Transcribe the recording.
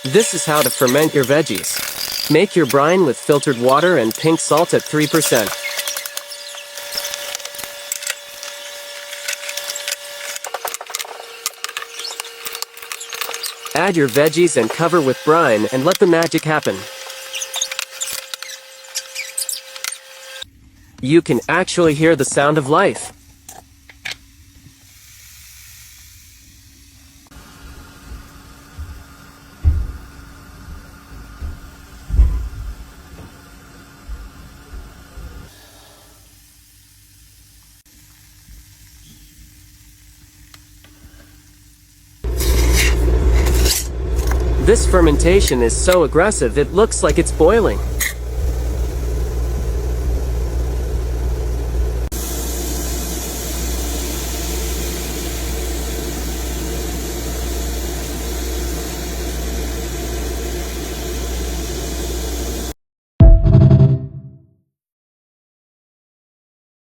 This is how to ferment your veggies. Make your brine with filtered water and pink salt at 3%. Add your veggies and cover with brine and let the magic happen. You can actually hear the sound of life. This fermentation is so aggressive it looks like it's boiling.